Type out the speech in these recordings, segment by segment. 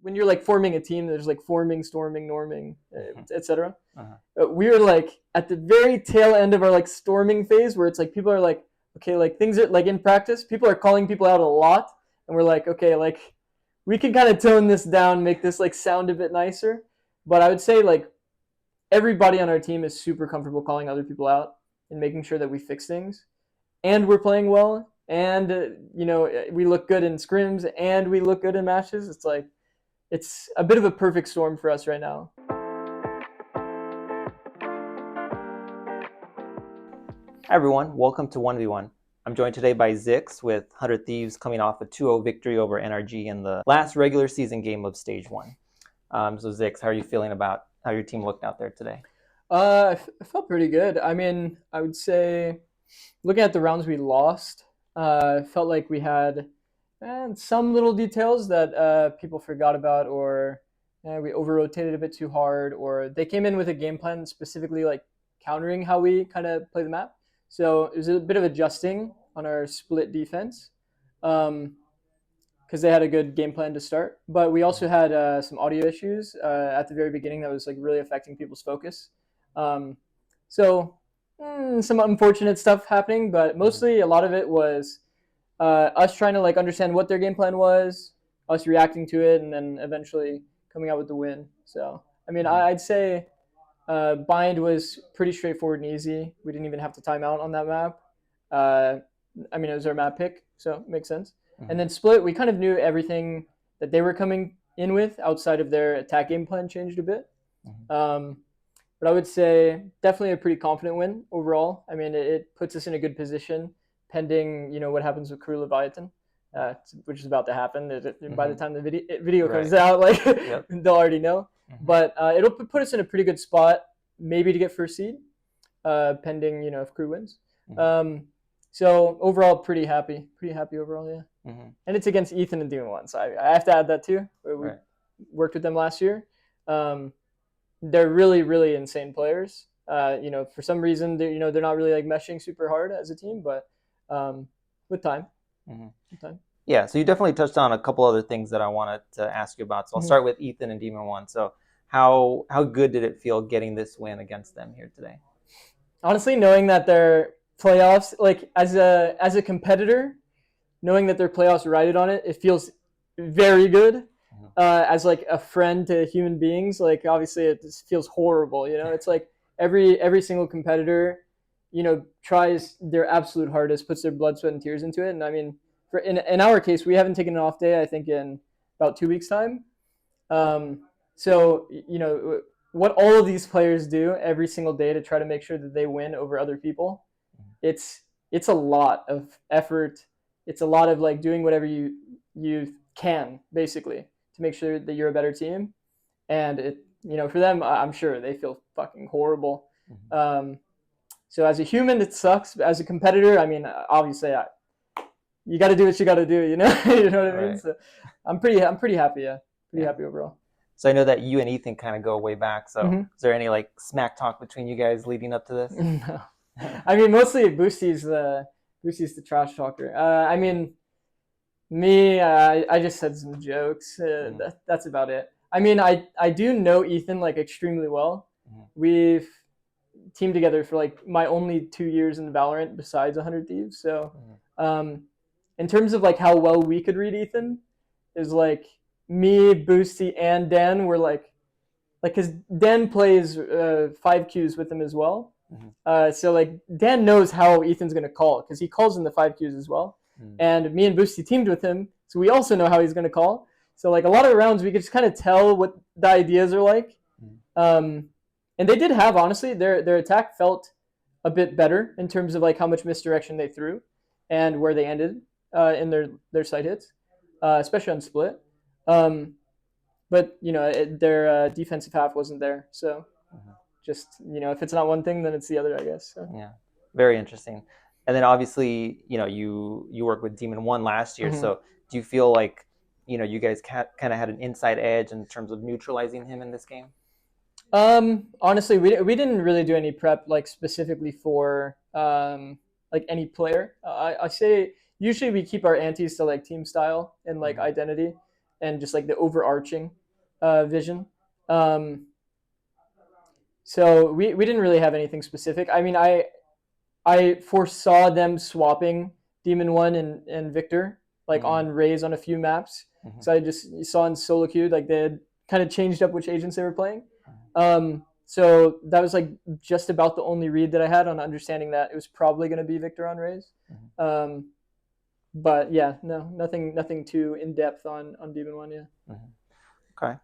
when you're like forming a team, there's like forming, storming, norming, etc. Uh-huh. We were like at the very tail end of our like storming phase, where it's like people are like, okay, like things are like in practice, people are calling people out a lot, and we're like, okay, like we can kind of tone this down, make this like sound a bit nicer. But I would say like everybody on our team is super comfortable calling other people out and making sure that we fix things, and we're playing well, and we look good in scrims, and we look good in matches. It's like it's a bit of a perfect storm for us right now. Hi everyone, welcome to 1v1. I'm joined today by Zikz with 100 Thieves coming off a 2-0 victory over NRG in the last regular season game of Stage 1. So Zikz, how are you feeling about how your team looked out there today? I felt pretty good. I mean, I would say looking at the rounds we lost, felt like we had some little details that people forgot about, or we over-rotated a bit too hard, or they came in with a game plan specifically like countering how we kind of play the map. So it was a bit of adjusting on our split defense because they had a good game plan to start. But we also had some audio issues at the very beginning that was like really affecting people's focus. So some unfortunate stuff happening, but mostly a lot of it was us trying to like understand what their game plan was, us reacting to it, and then eventually coming out with the win. So I mean, I'd say bind was pretty straightforward and easy. We didn't even have to time out on that map. I mean, it was our map pick, so it makes sense. And then split, we kind of knew everything that they were coming in with outside of their attack game plan changed a bit. But I would say definitely a pretty confident win overall. I mean, it puts us in a good position pending, what happens with Crew Leviathan, which is about to happen. By the time the video comes out, like they'll already know. But it'll put us in a pretty good spot, maybe to get first seed, pending, if Crew wins. So overall, pretty happy overall, yeah. And it's against Ethan and Demon1, so I have to add that too. We worked with them last year. They're really, really insane players. For some reason, they're not really like meshing super hard as a team, but with time. With time. Yeah, so you definitely touched on a couple other things that I wanted to ask you about. So I'll start with Ethan and Demon1. So how good did it feel getting this win against them here today? Honestly, knowing that their playoffs, like as a competitor, knowing that their playoffs rided on it, it feels very good. As like a friend to human beings, like obviously it just feels horrible. It's like every single competitor, tries their absolute hardest, puts their blood, sweat, and tears into it. And I mean, in our case, we haven't taken an off day, I think, in about 2 weeks' time. So what all of these players do every single day to try to make sure that they win over other people, it's a lot of effort. It's a lot of like doing whatever you can basically to make sure that you're a better team. And it, for them, I'm sure they feel fucking horrible. So as a human, it sucks. But as a competitor, I mean, obviously, you got to do what you got to do. You know what I mean. So I'm pretty happy. Yeah, pretty happy overall. So I know that you and Ethan kind of go way back. So is there any like smack talk between you guys leading up to this? No, I mean mostly Boosty's the trash talker. I mean, me, I just said some jokes. That's about it. I mean, I do know Ethan like extremely well. We've teamed together for like my only 2 years in Valorant besides 100 Thieves. So in terms of like how well we could read Ethan, is like me, Boosty, and Dan were like because Dan plays 5 Qs with him as well. So like Dan knows how Ethan's gonna call because he calls in the 5 Qs as well. And me and Boosty teamed with him, so we also know how he's gonna call. So like a lot of rounds, we could just kind of tell what the ideas are like. And they did have, honestly, their attack felt a bit better in terms of like how much misdirection they threw and where they ended in their side hits, especially on split. But their defensive half wasn't there, so just if it's not one thing, then it's the other, I guess. So. Yeah, very interesting. And then obviously, you worked with Demon1 last year. So do you feel like you guys kind of had an inside edge in terms of neutralizing him in this game? Honestly, we didn't really do any prep like specifically for like any player. I say usually we keep our antes to like team style and like identity. and just like the overarching vision. Um, so we didn't really have anything specific. I mean, I foresaw them swapping Demon 1 and Victor like on Rays on a few maps. So I just saw in solo queue like they had kind of changed up which agents they were playing. So that was like just about the only read that I had on understanding that it was probably going to be Victor on Rays. But yeah, no, nothing too in depth on Demon 1. Yeah. Okay.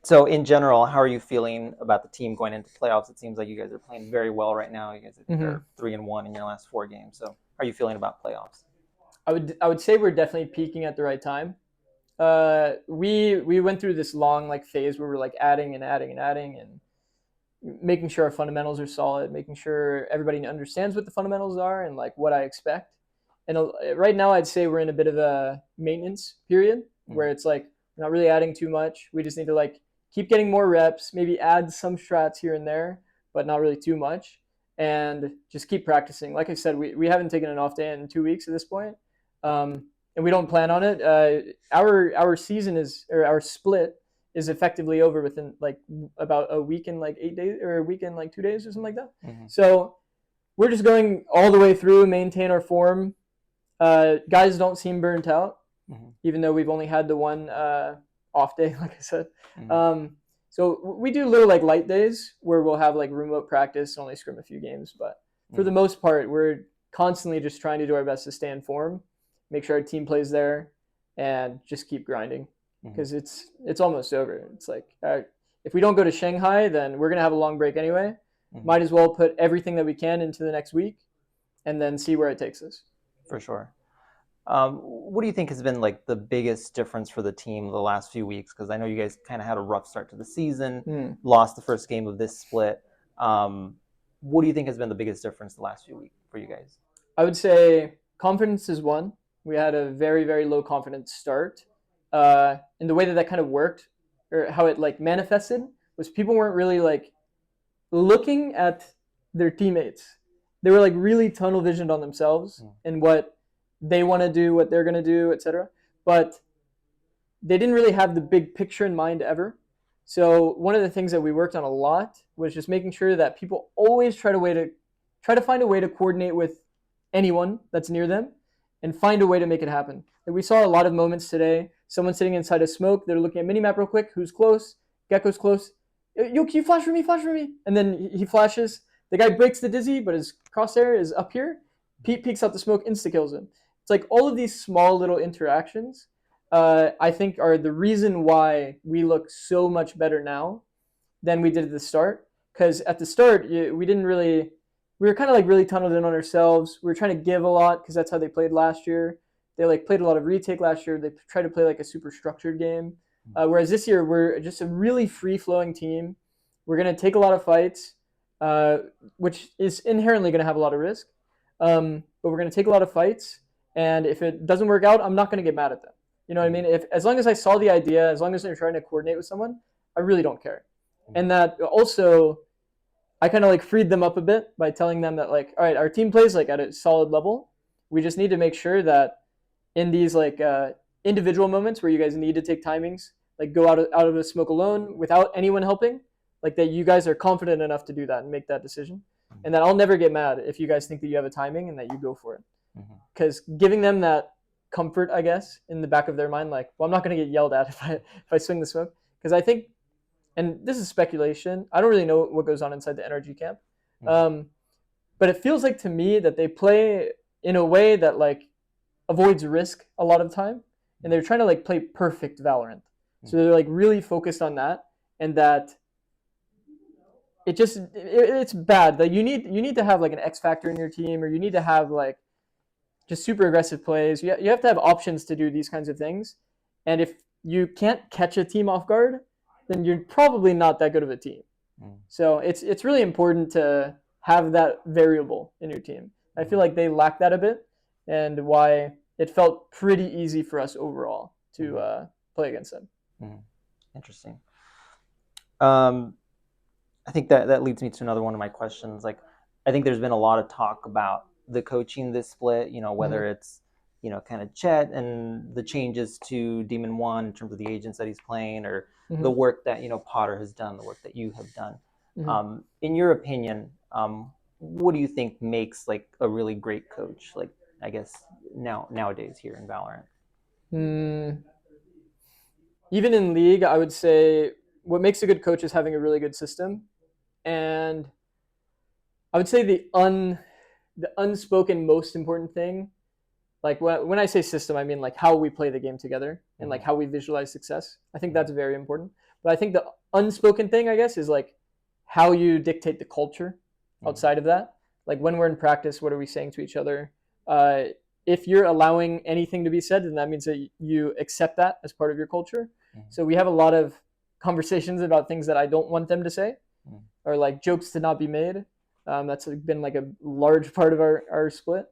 So in general, how are you feeling about the team going into playoffs? It seems like you guys are playing very well right now. You guys are 3-1 in your last 4 games. So how are you feeling about playoffs? I would say we're definitely peaking at the right time. We went through this long like phase where we're like adding and making sure our fundamentals are solid, making sure everybody understands what the fundamentals are and like what I expect. And right now, I'd say we're in a bit of a maintenance period where it's like we're not really adding too much. We just need to like keep getting more reps, maybe add some strats here and there, but not really too much, and just keep practicing. Like I said, we haven't taken an off day in 2 weeks at this point, and we don't plan on it. Our season is, or our split is effectively over within like about a week and like 8 days, or a week and like 2 days or something like that. So we're just going all the way through, maintain our form. Guys don't seem burnt out, even though we've only had the one off day, like I said. So we do little like light days where we'll have like remote practice, only scrim a few games. But for the most part, we're constantly just trying to do our best to stay in form, make sure our team plays there, and just keep grinding because it's almost over. It's like if we don't go to Shanghai, then we're gonna have a long break anyway. Might as well put everything that we can into the next week, and then see where it takes us. For sure. What do you think has been like the biggest difference for the team the last few weeks? Because I know you guys kind of had a rough start to the season, lost the first game of this split. What do you think has been the biggest difference the last few weeks for you guys? I would say confidence is one. We had a very, very low confidence start. And the way that kind of worked, or how it like manifested, was people weren't really like looking at their teammates. They were like really tunnel visioned on themselves and what they want to do, what they're going to do, etc. But they didn't really have the big picture in mind ever. So one of the things that we worked on a lot was just making sure that people always try to find a way to coordinate with anyone that's near them and find a way to make it happen. And we saw a lot of moments today. Someone sitting inside a smoke, they're looking at minimap real quick. Who's close? Gecko's close. Yo, can you flash for me? Flash for me. And then he flashes. The guy breaks the dizzy, but his crosshair is up here. Pete peeks out the smoke, insta-kills him. It's like all of these small little interactions, I think, are the reason why we look so much better now than we did at the start. Because at the start, we were kind of like really tunneled in on ourselves. We were trying to give a lot because that's how they played last year. They like played a lot of retake last year. They tried to play like a super structured game. Whereas this year, we're just a really free-flowing team. We're going to take a lot of fights, which is inherently going to have a lot of risk. But we're going to take a lot of fights. And if it doesn't work out, I'm not going to get mad at them. You know what I mean? As long as I saw the idea, as long as they're trying to coordinate with someone, I really don't care. And that also, I kind of like freed them up a bit by telling them that like, all right, our team plays like at a solid level. We just need to make sure that in these like individual moments where you guys need to take timings, like go out of the smoke alone without anyone helping, like that you guys are confident enough to do that and make that decision. And that I'll never get mad if you guys think that you have a timing and that you go for it. Because giving them that comfort, I guess, in the back of their mind, like, well, I'm not going to get yelled at if I swing the smoke. Because I think, and this is speculation, I don't really know what goes on inside the NRG camp. But it feels like to me that they play in a way that like avoids risk a lot of time. And they're trying to like play perfect Valorant. So they're like really focused on that, and that it's bad. Like you need to have like an X factor in your team, or you need to have like just super aggressive plays. You have to have options to do these kinds of things. And if you can't catch a team off guard, then you're probably not that good of a team. So it's really important to have that variable in your team. I feel like they lack that a bit, and why it felt pretty easy for us overall to play against them. Interesting. I think that leads me to another one of my questions. Like, I think there's been a lot of talk about the coaching this split, you know, whether it's kind of Chet and the changes to Demon1 in terms of the agents that he's playing, or Mm-hmm. the work that Potter has done, the work that you have done. Mm-hmm. In your opinion, what do you think makes like a really great coach? Like, I guess nowadays here in Valorant. Even in League, I would say what makes a good coach is having a really good system, and I would say the unspoken most important thing, like when I say system, I mean like how we play the game together and like how we visualize success. I think that's very important. But I think the unspoken thing, I guess, is like how you dictate the culture outside of that. Like when we're in practice, what are we saying to each other? If you're allowing anything to be said, then that means that you accept that as part of your culture. So we have a lot of conversations about things that I don't want them to say, or like jokes to not be made. That's been like a large part of our split.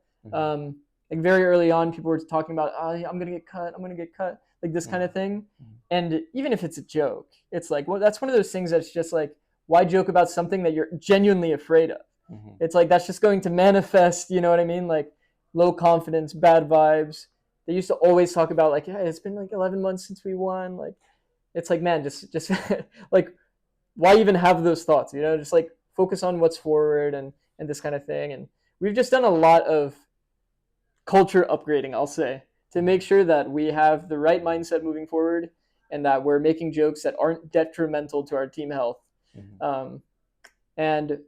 Like very early on, people were talking about, oh, I'm gonna get cut, like this kind of thing. And even if it's a joke, it's like, well, that's one of those things that's just like, why joke about something that you're genuinely afraid of? It's like that's just going to manifest, you know what I mean? Like low confidence, bad vibes. They used to always talk about like, yeah, it's been like 11 months since we won. Like, it's like, man, just like, why even have those thoughts? You know, just like focus on what's forward and this kind of thing. And we've just done a lot of culture upgrading, I'll say, to make sure that we have the right mindset moving forward and that we're making jokes that aren't detrimental to our team health. And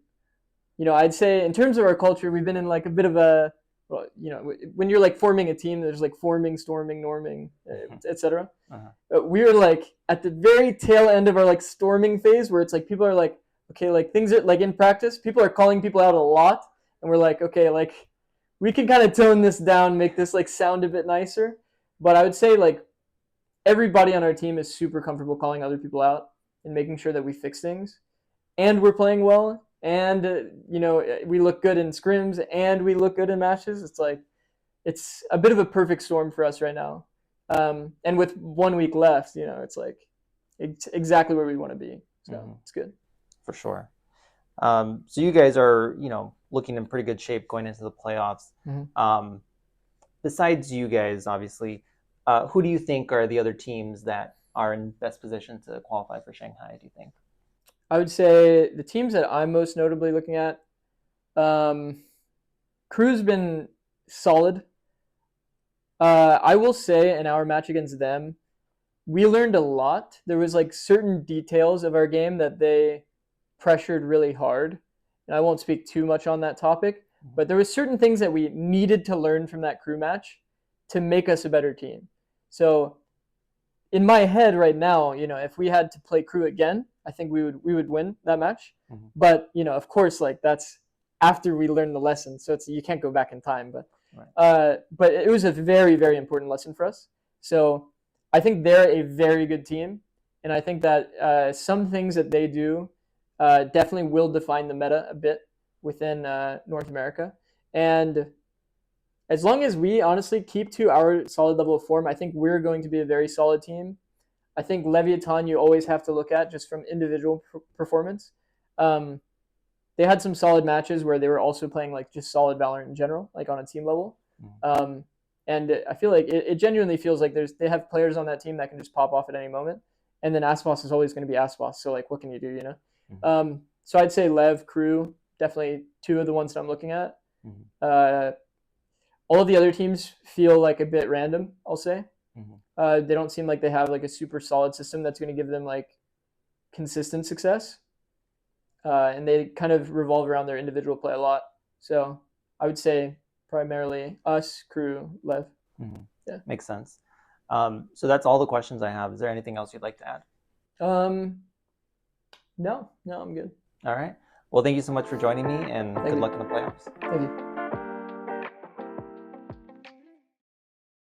I'd say in terms of our culture, we've been in like a bit of a, well, when you're like forming a team, there's like forming, storming, norming, etc. We're like at the very tail end of our like storming phase, where it's like people are like, okay, like things are like in practice, people are calling people out a lot, and we're like, okay, like we can kind of tone this down, make this like sound a bit nicer. But I would say like everybody on our team is super comfortable calling other people out and making sure that we fix things, and we're playing well, and we look good in scrims, and we look good in matches. It's like it's a bit of a perfect storm for us right now. And with 1 week left, it's like it's exactly where we want to be. So it's good. For sure. So you guys are, looking in pretty good shape going into the playoffs. Besides you guys, obviously, who do you think are the other teams that are in best position to qualify for Shanghai, do you think? I would say the teams that I'm most notably looking at, Crew's been solid. I will say in our match against them, we learned a lot. There was like certain details of our game that they pressured really hard. And I won't speak too much on that topic, but there was certain things that we needed to learn from that Crew match to make us a better team. So in my head right now, if we had to play Crew again, I think we would win that match. But of course, like that's after we learn the lesson, so you can't go back in time. But it was a very, very important lesson for us. So I think they're a very good team, and I think that some things that they do definitely will define the meta a bit within North America. And as long as we honestly keep to our solid level of form, I think we're going to be a very solid team. I think Leviathan you always have to look at just from individual performance. They had some solid matches where they were also playing like just solid Valorant in general, like on a team level. And I feel like it genuinely feels like they have players on that team that can just pop off at any moment. And then Aspas is always going to be Aspas. So like, what can you do, So I'd say Lev, Crew, definitely two of the ones that I'm looking at. All of the other teams feel like a bit random, I'll say. They don't seem like they have like a super solid system that's going to give them like consistent success. And they kind of revolve around their individual play a lot. So I would say primarily us, Crew, Lev. Yeah, makes sense. So that's all the questions I have. Is there anything else you'd like to add? No, I'm good. All right. Well, thank you so much for joining me, and good luck in the playoffs. Thank you.